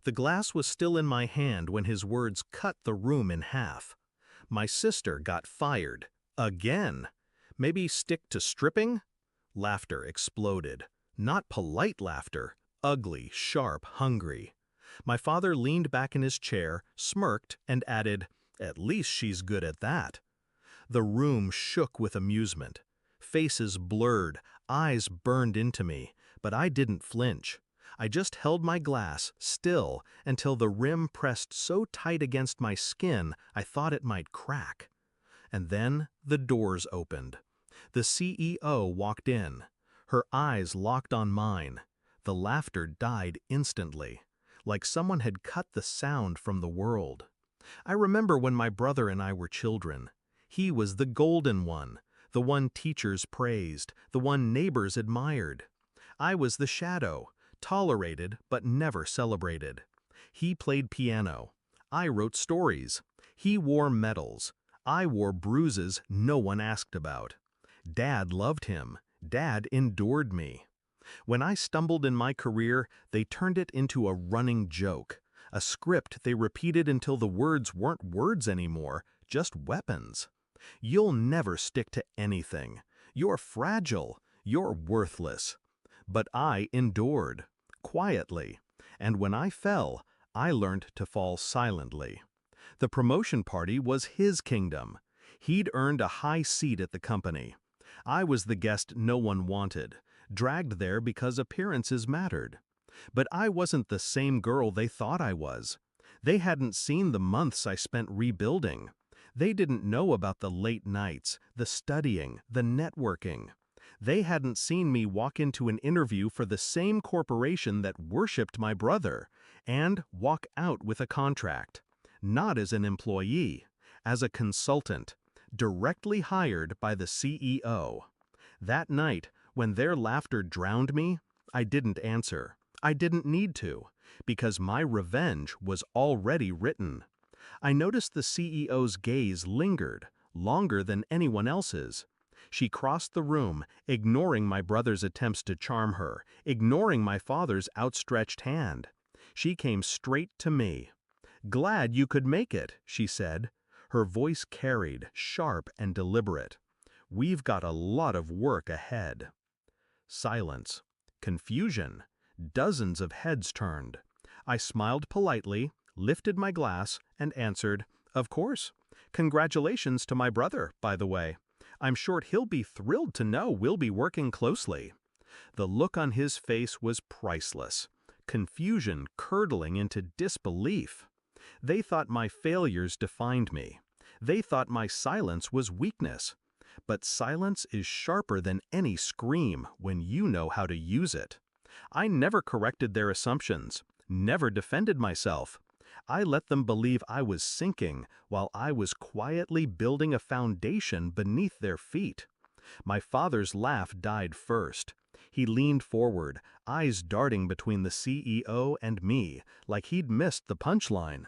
The glass was still in my hand when his words cut the room in half. My sister got fired. Again. Maybe stick to stripping? Laughter exploded. Not polite laughter. Ugly, sharp, hungry. My father leaned back in his chair, smirked, and added, "At least she's good at that." The room shook with amusement. Faces blurred, eyes burned into me, but I didn't flinch. I just held my glass, still, until the rim pressed so tight against my skin I thought it might crack. And then the doors opened. The CEO walked in. Her eyes locked on mine. The laughter died instantly, like someone had cut the sound from the world. I remember when my brother and I were children. He was the golden one, the one teachers praised, the one neighbors admired. I was the shadow, tolerated but never celebrated. He played piano. I wrote stories. He wore medals. I wore bruises no one asked about. Dad loved him. Dad endured me. When I stumbled in my career, they turned it into a running joke, a script they repeated until the words weren't words anymore, just weapons. You'll never stick to anything. You're fragile. You're worthless. But I endured, quietly, and when I fell, I learned to fall silently. The promotion party was his kingdom. He'd earned a high seat at the company. I was the guest no one wanted, dragged there because appearances mattered. But I wasn't the same girl they thought I was. They hadn't seen the months I spent rebuilding. They didn't know about the late nights, the studying, the networking. They hadn't seen me walk into an interview for the same corporation that worshipped my brother, and walk out with a contract. Not as an employee, as a consultant, directly hired by the CEO. That night, when their laughter drowned me, I didn't answer. I didn't need to, because my revenge was already written. I noticed the CEO's gaze lingered, longer than anyone else's. She crossed the room, ignoring my brother's attempts to charm her, ignoring my father's outstretched hand. She came straight to me. "Glad you could make it," she said. Her voice carried, sharp and deliberate. "We've got a lot of work ahead." Silence. Confusion. Dozens of heads turned. I smiled politely, lifted my glass, and answered, "Of course. Congratulations to my brother, by the way. I'm sure he'll be thrilled to know we'll be working closely." The look on his face was priceless. Confusion curdling into disbelief. They thought my failures defined me. They thought my silence was weakness. But silence is sharper than any scream when you know how to use it. I never corrected their assumptions, never defended myself. I let them believe I was sinking while I was quietly building a foundation beneath their feet. My father's laugh died first. He leaned forward, eyes darting between the CEO and me, like he'd missed the punchline.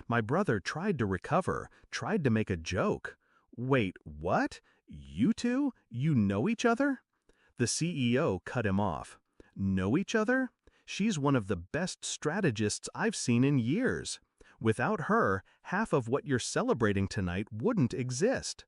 My brother tried to recover, tried to make a joke. "Wait, what? You two? You know each other?" The CEO cut him off. "Know each other? She's one of the best strategists I've seen in years. Without her, half of what you're celebrating tonight wouldn't exist."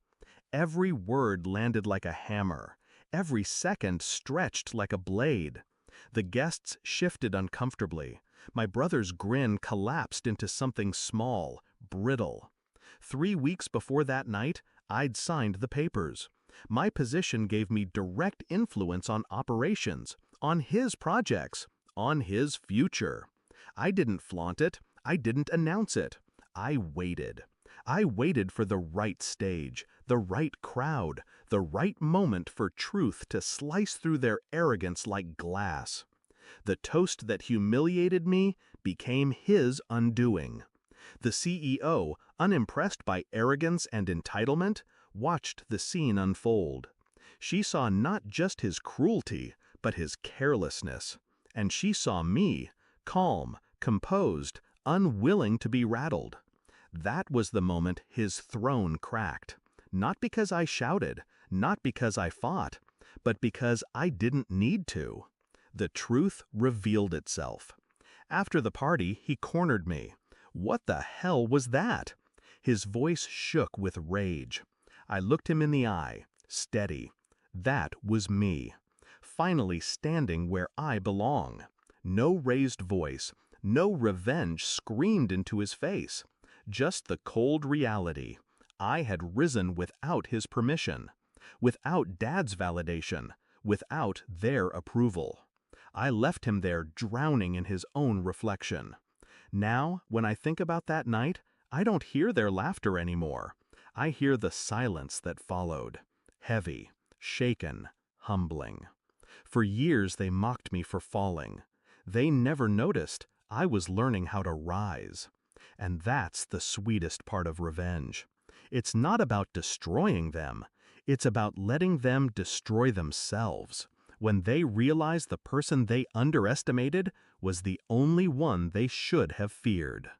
Every word landed like a hammer. Every second stretched like a blade. The guests shifted uncomfortably. My brother's grin collapsed into something small, brittle. 3 weeks before that night, I'd signed the papers. My position gave me direct influence on operations, on his projects, on his future. I didn't flaunt it. I didn't announce it. I waited. I waited for the right stage, the right crowd, the right moment for truth to slice through their arrogance like glass. The toast that humiliated me became his undoing. The CEO, unimpressed by arrogance and entitlement, watched the scene unfold. She saw not just his cruelty, but his carelessness. And she saw me, calm, composed, unwilling to be rattled. That was the moment his throne cracked. Not because I shouted, not because I fought, but because I didn't need to. The truth revealed itself. After the party, he cornered me. What the hell was that? His voice shook with rage. I looked him in the eye, steady. That was me. Finally standing where I belong. No raised voice, no revenge screamed into his face. Just the cold reality. I had risen without his permission, without Dad's validation, without their approval. I left him there drowning in his own reflection. Now, when I think about that night, I don't hear their laughter anymore. I hear the silence that followed. Heavy, shaken, humbling. For years they mocked me for falling. They never noticed I was learning how to rise. And that's the sweetest part of revenge. It's not about destroying them. It's about letting them destroy themselves. When they realize the person they underestimated was the only one they should have feared.